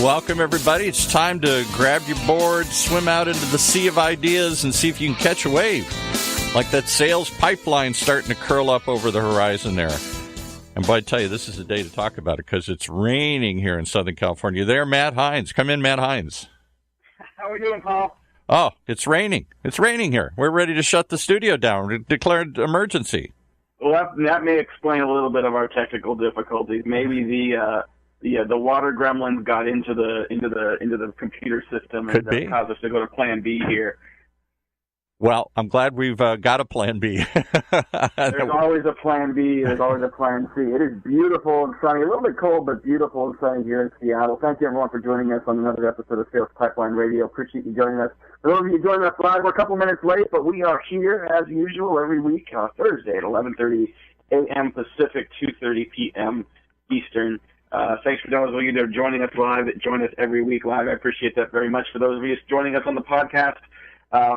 Welcome, everybody. It's time to grab your board, swim out into the sea of ideas, and see if you can catch a wave. Like that sales pipeline starting to curl up over the horizon there. And boy, I tell you, this is the day to talk about it because it's raining here in Southern California. There, Matt Heinz. Come in, Matt Heinz. How are we doing, Paul? Oh, it's raining. It's raining here. We're ready to shut the studio down. Declared emergency. Well, that may explain a little bit of our technical difficulties. Maybe the water gremlins got into the computer system and caused us to go to Plan B here. Well, I'm glad we've got a Plan B. There's always a Plan B. There's always a Plan C. It is beautiful and sunny. A little bit cold, but beautiful and sunny here in Seattle. Thank you, everyone, for joining us on another episode of Sales Pipeline Radio. Appreciate you joining us. For those of you joining us live, we're a couple minutes late, but we are here, as usual, every week, Thursday at 11:30 a.m. Pacific, 2:30 p.m. Eastern. Thanks for those of you that are joining us live, that join us every week live. I appreciate that very much. For those of you joining us on the podcast,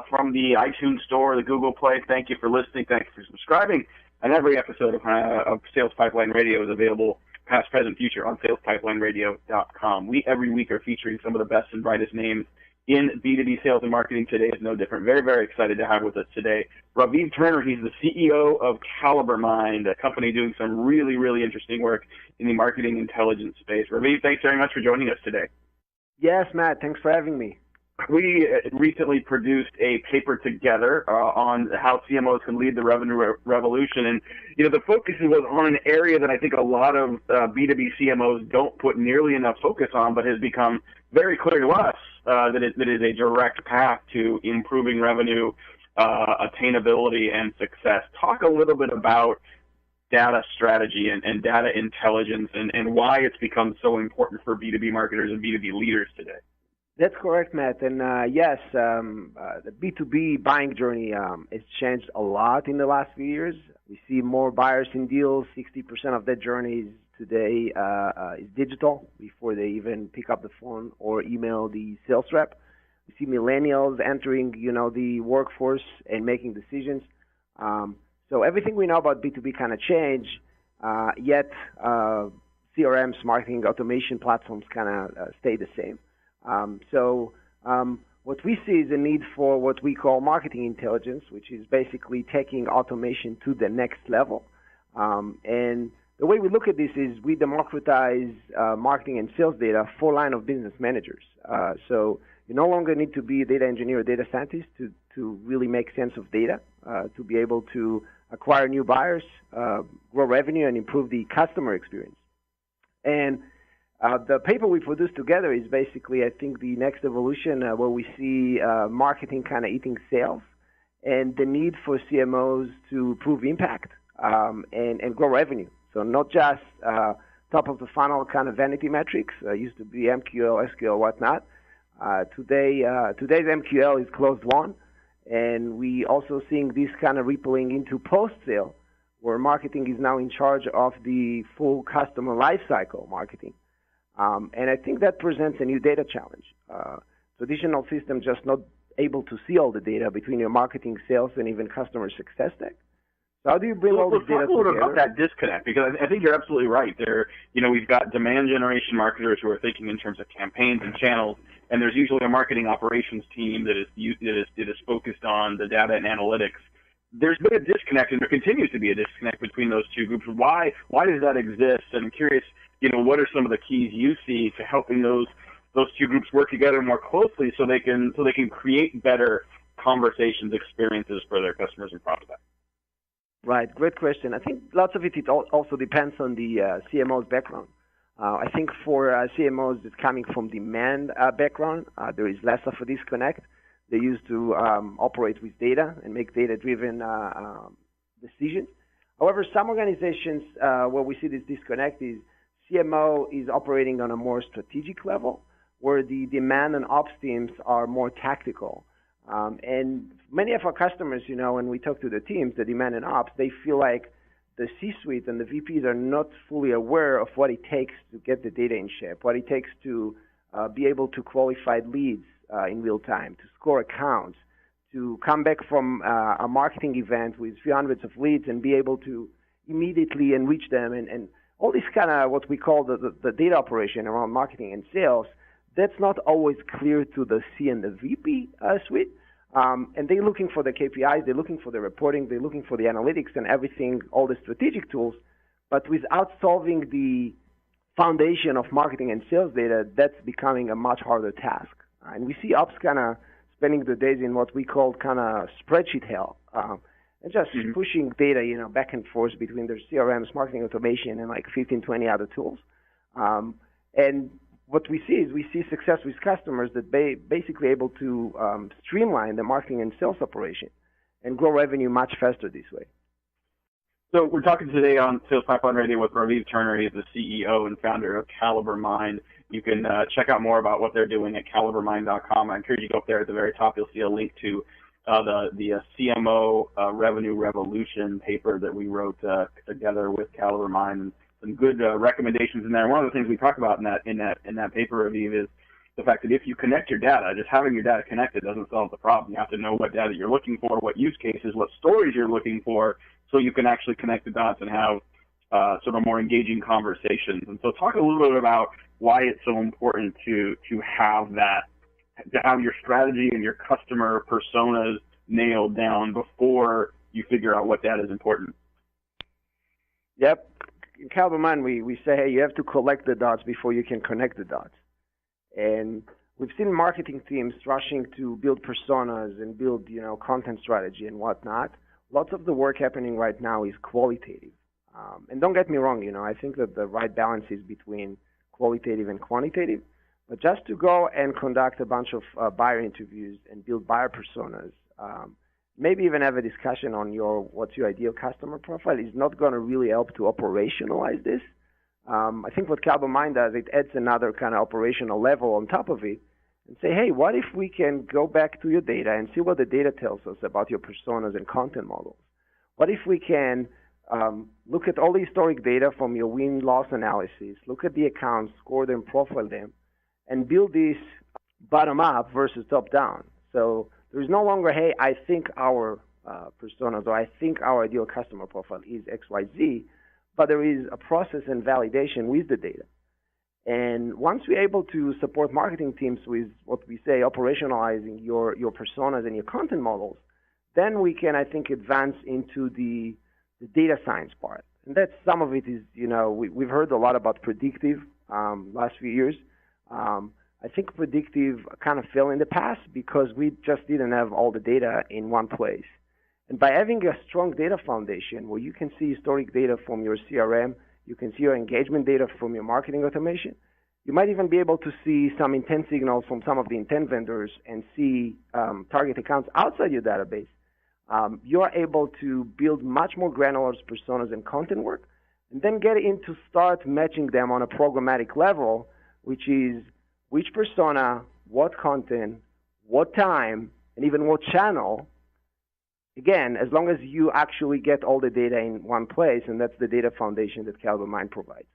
from the iTunes Store, the Google Play, thank you for listening. Thank you for subscribing. And every episode of Sales Pipeline Radio is available, past, present, future, on salespipelineradio.com. We, every week, are featuring some of the best and brightest names in B2B sales and marketing. Today is no different. Very, very excited to have with us today Raviv Turner. He's the CEO of CaliberMind, a company doing some really, really interesting work in the marketing intelligence space. Raviv, thanks very much for joining us today. Yes, Matt. Thanks for having me. We recently produced a paper together on how CMOs can lead the revenue revolution. And, the focus was on an area that I think a lot of B2B CMOs don't put nearly enough focus on, but has become very clear to us that it is a direct path to improving revenue, attainability, and success. Talk a little bit about data strategy and data intelligence and why it's become so important for B2B marketers and B2B leaders today. That's correct, Matt. And yes, the B2B buying journey has changed a lot in the last few years. We see more buyers in deals. 60% of that journey today is digital before they even pick up the phone or email the sales rep. We see millennials entering, the workforce and making decisions. So everything we know about B2B kind of changed, yet CRMs, marketing automation platforms, kind of stay the same. What we see is a need for what we call marketing intelligence, which is basically taking automation to the next level. And the way we look at this is we democratize marketing and sales data for line of business managers. So you no longer need to be a data engineer or data scientist to really make sense of data, to be able to acquire new buyers, grow revenue, and improve the customer experience. And the paper we produced together is basically, I think, the next evolution where we see marketing kind of eating sales and the need for CMOs to prove impact and grow revenue. So not just top of the funnel kind of vanity metrics. Used to be MQL, SQL, whatnot. Today's MQL is closed won, and we also seeing this kind of rippling into post-sale, where marketing is now in charge of the full customer lifecycle marketing. And I think that presents a new data challenge. Traditional system just not able to see all the data between your marketing, sales, and even customer success tech. So how do you bring all this data together? Let's talk a little bit about that disconnect, because I think you're absolutely right. We've got demand generation marketers who are thinking in terms of campaigns and channels, and there's usually a marketing operations team that is focused on the data and analytics. There's been a disconnect, and there continues to be a disconnect between those two groups. Why does that exist? And I'm curious, what are some of the keys you see to helping those two groups work together more closely so they can create better conversations, experiences for their customers and prospects? Right, great question. I think lots of it also depends on the CMO's background. I think for CMOs that's coming from demand background, there is less of a disconnect. They used to operate with data and make data-driven decisions. However, some organizations where we see this disconnect is CMO is operating on a more strategic level, where the demand and ops teams are more tactical. And many of our customers, when we talk to the teams, the demand and ops, they feel like the C-suite and the VPs are not fully aware of what it takes to get the data in shape, what it takes to be able to qualify leads in real time, to score accounts, to come back from a marketing event with a few hundreds of leads and be able to immediately enrich them and all this kind of what we call the data operation around marketing and sales. that's not always clear to the C and the VP suite. And they're looking for the KPIs, they're looking for the reporting, they're looking for the analytics and everything, all the strategic tools, but without solving the foundation of marketing and sales data, that's becoming a much harder task. And we see ops kind of spending the days in what we call kind of spreadsheet hell, and just pushing data, back and forth between their CRMs, marketing automation, and like 15, 20 other tools. And what we see is we see success with customers that basically able to streamline the marketing and sales operation and grow revenue much faster this way. So we're talking today on Sales Pipeline Radio with Raviv Turner. He's the CEO and founder of CaliberMind. You can check out more about what they're doing at CaliberMind.com. I encourage you to go up there at the very top. You'll see a link to the CMO Revenue Revolution paper that we wrote together with CaliberMind, and some good recommendations in there. And one of the things we talk about in that paper, Raviv, is the fact that if you connect your data, just having your data connected doesn't solve the problem. You have to know what data you're looking for, what use cases, what stories you're looking for, so you can actually connect the dots and have sort of more engaging conversations. And so talk a little bit about why it's so important to have that, to have your strategy and your customer personas nailed down before you figure out what data is important. Yep. In CaliberMind, we say, hey, you have to collect the dots before you can connect the dots. And we've seen marketing teams rushing to build personas and build, content strategy and whatnot. Lots of the work happening right now is qualitative. And don't get me wrong, I think that the right balance is between qualitative and quantitative. But just to go and conduct a bunch of buyer interviews and build buyer personas, maybe even have a discussion on what's your ideal customer profile is not going to really help to operationalize this. I think what CaliberMind does, it adds another kind of operational level on top of it and say, hey, what if we can go back to your data and see what the data tells us about your personas and content models? What if we can look at all the historic data from your win-loss analysis, look at the accounts, score them, profile them, and build this bottom-up versus top-down? So there is no longer, hey, I think our personas or I think our ideal customer profile is XYZ, but there is a process and validation with the data. And once we're able to support marketing teams with what we say operationalizing your personas and your content models, then we can, I think, advance into the data science part. And that's some of it is, we've heard a lot about predictive last few years. I think predictive kind of fell in the past because we just didn't have all the data in one place. And by having a strong data foundation where you can see historic data from your CRM, you can see your engagement data from your marketing automation, you might even be able to see some intent signals from some of the intent vendors and see target accounts outside your database. You are able to build much more granular personas and content work, and then get into start matching them on a programmatic level, which is which persona, what content, what time, and even what channel. Again, as long as you actually get all the data in one place, and that's the data foundation that CaliberMind provides.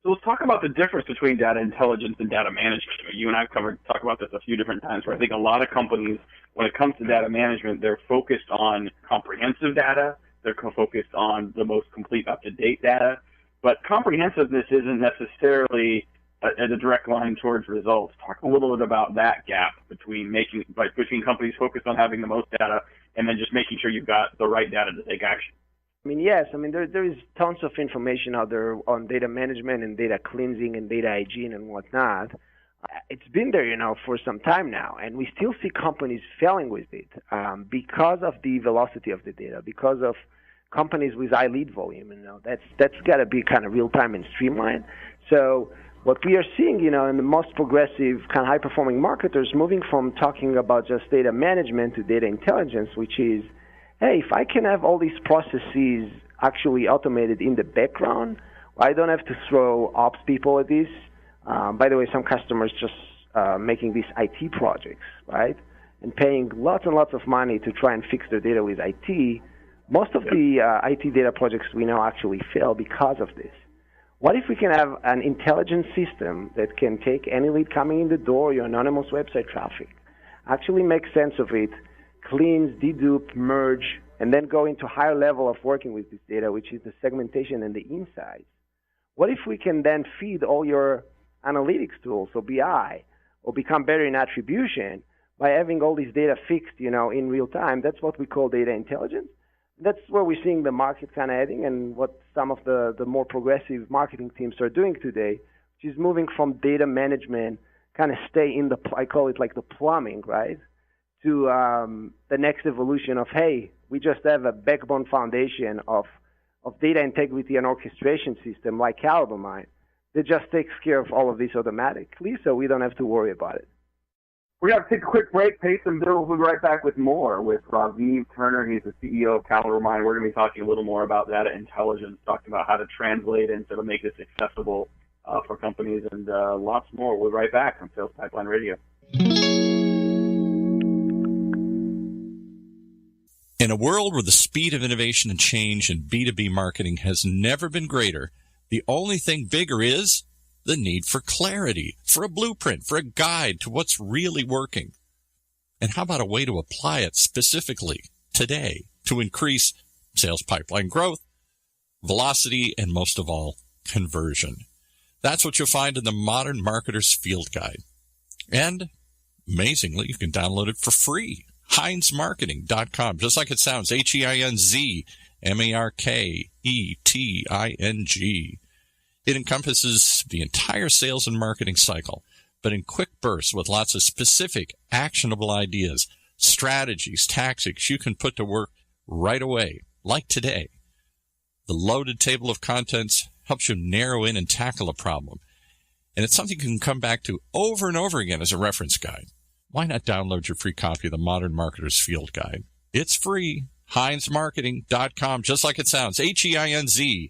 So let's talk about the difference between data intelligence and data management. You and I have talked about this a few different times, where I think a lot of companies, when it comes to data management, they're focused on comprehensive data. They're focused on the most complete, up-to-date data. But comprehensiveness isn't necessarily a direct line towards results. Talk a little bit about that gap between companies focused on having the most data and then just making sure you've got the right data to take action. Yes. There is tons of information out there on data management and data cleansing and data hygiene and whatnot. It's been there, for some time now, and we still see companies failing with it because of the velocity of the data, because of companies with high lead volume. That's got to be kind of real time and streamlined. So what we are seeing, in the most progressive kind of high-performing marketers moving from talking about just data management to data intelligence, which is, hey, if I can have all these processes actually automated in the background, I don't have to throw ops people at this. By the way, some customers just making these IT projects, right, and paying lots and lots of money to try and fix their data with IT. Most of the IT data projects we know actually fail because of this. What if we can have an intelligent system that can take any lead coming in the door, your anonymous website traffic, actually make sense of it, cleanse, dedupe, merge, and then go into higher level of working with this data, which is the segmentation and the insights? What if we can then feed all your analytics tools, or BI, or become better in attribution by having all this data fixed, in real time. That's what we call data intelligence. That's where we're seeing the market kind of heading, and what some of the more progressive marketing teams are doing today, which is moving from data management, kind of stay in I call it like the plumbing, right, to the next evolution of, hey, we just have a backbone foundation of data integrity and orchestration system like CaliberMind that just takes care of all of this automatically, so we don't have to worry about it. We're going to take a quick break, pay some bills. We'll be right back with more with Raviv Turner. He's the CEO of CaliberMind. We're going to be talking a little more about data intelligence, talking about how to translate and sort of make this accessible for companies, and lots more. We'll be right back on Sales Pipeline Radio. In a world where the speed of innovation and change in B2B marketing has never been greater, the only thing bigger is the need for clarity, for a blueprint, for a guide to what's really working. And how about a way to apply it specifically today to increase sales pipeline growth, velocity, and most of all, conversion? That's what you'll find in the Modern Marketer's Field Guide. And amazingly, you can download it for free. HeinzMarketing.com, just like it sounds, HeinzMarketing. It encompasses the entire sales and marketing cycle, but in quick bursts with lots of specific, actionable ideas, strategies, tactics you can put to work right away, like today. The loaded table of contents helps you narrow in and tackle a problem, and it's something you can come back to over and over again as a reference guide. Why not download your free copy of the Modern Marketer's Field Guide? It's free. HeinzMarketing.com, just like it sounds. HEINZ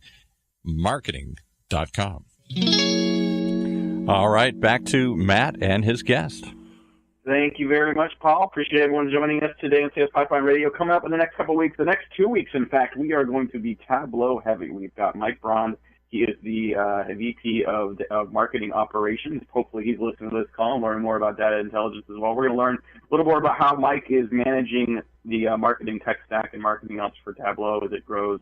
Marketing.com. All right, back to Matt and his guest. Thank you very much, Paul. Appreciate everyone joining us today on Sales Pipeline Radio. Coming up in the next couple of weeks, the next 2 weeks, in fact, we are going to be Tableau heavy. We've got Mike Braun. He is the VP of Marketing Operations. Hopefully he's listening to this call and learn more about data intelligence as well. We're going to learn a little more about how Mike is managing the marketing tech stack and marketing ops for Tableau as it grows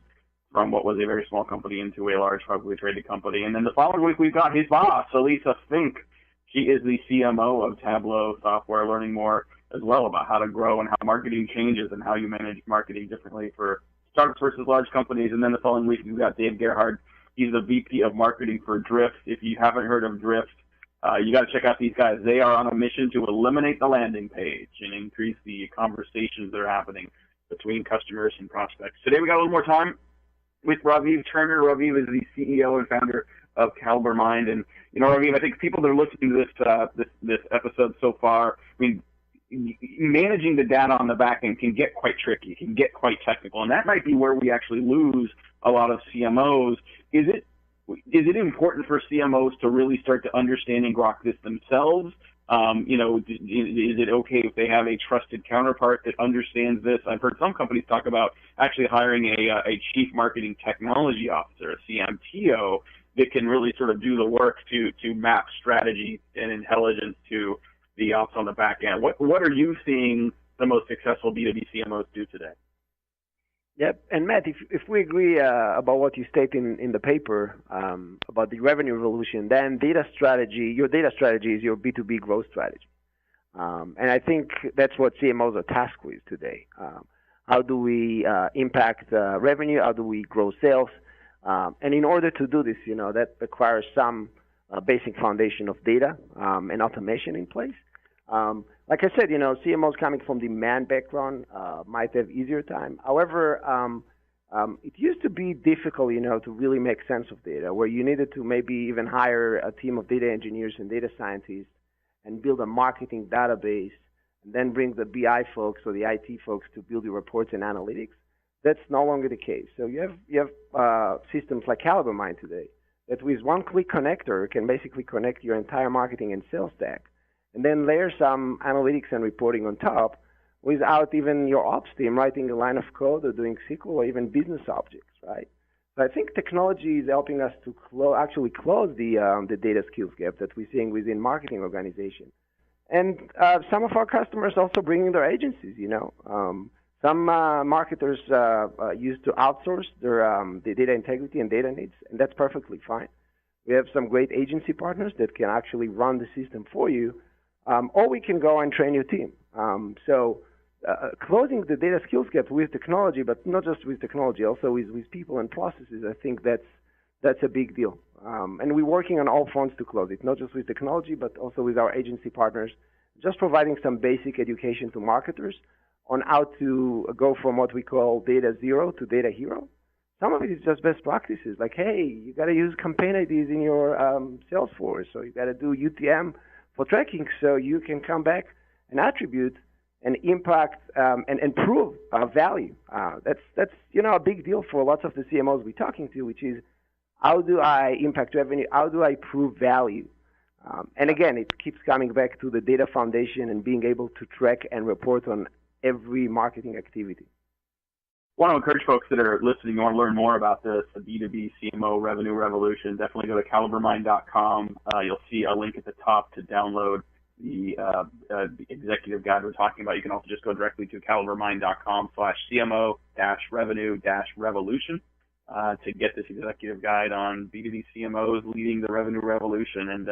from what was a very small company into a large publicly traded company. And then the following week, we've got his boss, Elisa Fink. She is the CMO of Tableau Software, learning more as well about how to grow and how marketing changes and how you manage marketing differently for startups versus large companies. And then the following week, we've got Dave Gearhart. He's the VP of Marketing for Drift. If you haven't heard of Drift, you got to check out these guys. They are on a mission to eliminate the landing page and increase the conversations that are happening between customers and prospects. Today we got a little more time with Raviv Turner. Raviv is the CEO and founder of CaliberMind. And, Raviv, I think people that are listening to this episode so far, I mean, managing the data on the back end can get quite tricky, can get quite technical, and that might be where we actually lose a lot of CMOs. Is it important for CMOs to really start to understand and grok this themselves? Is it okay if they have a trusted counterpart that understands this? I've heard some companies talk about actually hiring a chief marketing technology officer, a CMTO, that can really sort of do the work to map strategy and intelligence to the ops on the back end. What are you seeing the most successful B2B CMOs do today? Yep, and Matt, if we agree about what you state in the paper about the revenue revolution, then your data strategy is your B2B growth strategy. And I think that's what CMOs are tasked with today. How do we impact revenue? How do we grow sales? And in order to do this, that requires some basic foundation of data and automation in place. Like I said, CMOs coming from the man background might have easier time. However, it used to be difficult, to really make sense of data, where you needed to maybe even hire a team of data engineers and data scientists and build a marketing database, and then bring the BI folks or the IT folks to build your reports and analytics. That's no longer the case. So you have systems like CaliberMind today that with one-click connector can basically connect your entire marketing and sales stack, and then layer some analytics and reporting on top without even your ops team writing a line of code or doing SQL or even business objects, right? So I think technology is helping us to actually close the data skills gap that we're seeing within marketing organizations. And some of our customers also bringing their agencies, Some marketers used to outsource their data integrity and data needs, and that's perfectly fine. We have some great agency partners that can actually run the system for you, or we can go and train your team. Closing the data skills gap with technology, but not just with technology, also with people and processes, I think that's a big deal. And we're working on all fronts to close it, not just with technology, but also with our agency partners, just providing some basic education to marketers on how to go from what we call data zero to data hero. Some of it is just best practices, like, hey, you got to use campaign IDs in your Salesforce, or you got to do UTM for tracking so you can come back and attribute and impact and prove value. That's a big deal for lots of the CMOs we're talking to, which is how do I impact revenue? How do I prove value? And again, it keeps coming back to the data foundation and being able to track and report on every marketing activity. I want to encourage folks that are listening, want to learn more about this, the B2B CMO revenue revolution, definitely go to CaliberMind.com. You'll see a link at the top to download the executive guide we're talking about. You can also just go directly to CaliberMind.com/CMO-revenue-revolution to get this executive guide on B2B CMOs leading the revenue revolution. And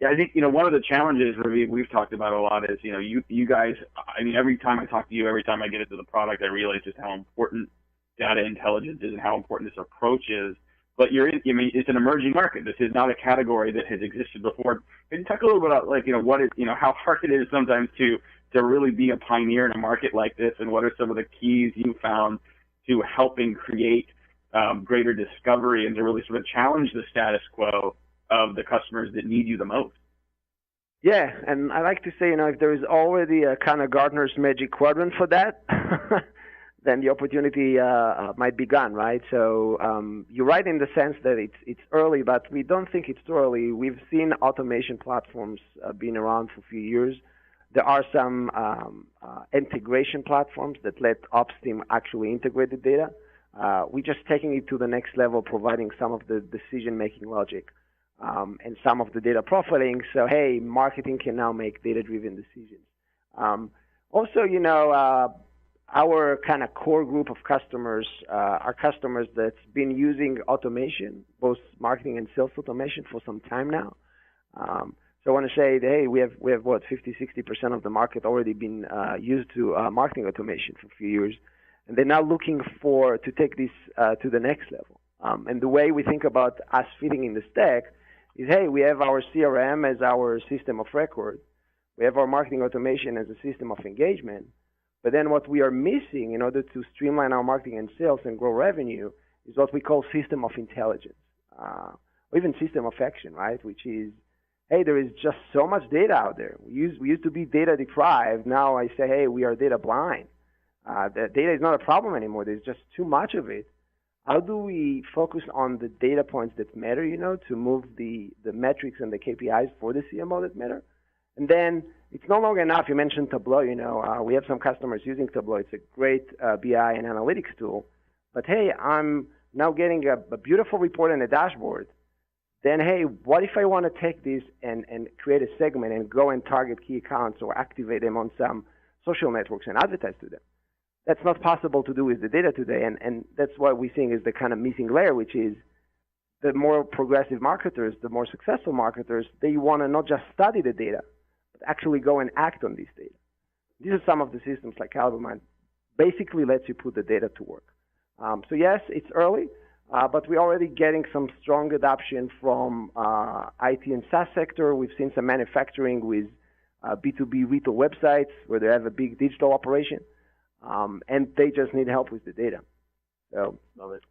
I think, one of the challenges, Raviv, we've talked about a lot is, you guys, every time I talk to you, every time I get into the product, I realize just how important data intelligence is and how important this approach is. But it's an emerging market. This is not a category that has existed before. Can you talk a little bit about, what is, how hard it is sometimes to really be a pioneer in a market like this, and what are some of the keys you found to helping create greater discovery and to really sort of challenge the status quo of the customers that need you the most? Yeah, and I like to say, if there is already a kind of Gartner's Magic Quadrant for that, then the opportunity might be gone, right? So you're right in the sense that it's early, but we don't think it's too early. We've seen automation platforms being around for a few years. There are some integration platforms that let ops team actually integrate the data. We're just taking it to the next level, providing some of the decision-making logic and some of the data profiling. So, hey, marketing can now make data-driven decisions. Also, our kind of core group of customers are customers that's been using automation, both marketing and sales automation, for some time now. So I want to say that, hey, we have 50-60% of the market already been used to marketing automation for a few years. And they're now looking to take this to the next level. And the way we think about us fitting in the stack is, hey, we have our CRM as our system of record. We have our marketing automation as a system of engagement. But then what we are missing in order to streamline our marketing and sales and grow revenue is what we call system of intelligence, or even system of action, right? Which is, hey, there is just so much data out there. We used to be data deprived. Now I say, hey, we are data blind. The data is not a problem anymore. There's just too much of it. How do we focus on the data points that matter, to move the metrics and the KPIs for the CMO that matter? And then it's no longer enough. You mentioned Tableau. We have some customers using Tableau. It's a great BI and analytics tool. But, hey, I'm now getting a beautiful report and a dashboard. Then, hey, what if I want to take this and create a segment and go and target key accounts or activate them on some social networks and advertise to them? That's not possible to do with the data today, and that's what we're seeing is the kind of missing layer, which is the more progressive marketers, the more successful marketers, they want to not just study the data, but actually go and act on this data. These are some of the systems like CaliberMind basically lets you put the data to work. So yes, it's early, but we're already getting some strong adoption from IT and SaaS sector. We've seen some manufacturing with B2B retail websites where they have a big digital operation. And they just need help with the data. So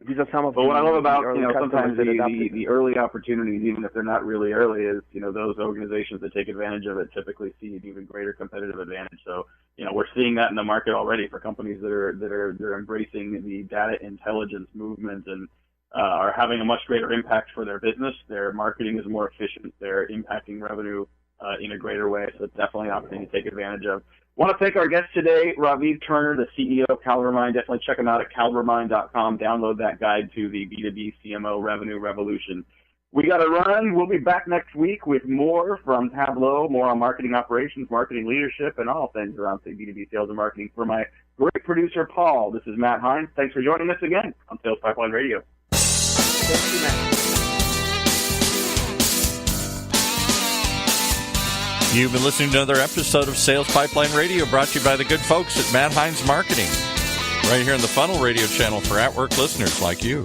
these are some of what I love about sometimes the early opportunities, even if they're not really early, is those organizations that take advantage of it typically see an even greater competitive advantage. So we're seeing that in the market already for companies that are embracing the data intelligence movement and are having a much greater impact for their business. Their marketing is more efficient. They're impacting revenue in a greater way. So it's definitely an opportunity to take advantage of. I want to thank our guest today, Raviv Turner, the CEO of CaliberMind. Definitely check him out at CaliberMind.com. Download that guide to the B2B CMO Revenue Revolution. We got to run. We'll be back next week with more from Tableau, more on marketing operations, marketing leadership, and all things around B2B sales and marketing. For my great producer, Paul, this is Matt Heinz. Thanks for joining us again on Sales Pipeline Radio. Thank you, Matt. You've been listening to another episode of Sales Pipeline Radio, brought to you by the good folks at Heinz Marketing, right here on the Funnel Radio channel for at-work listeners like you.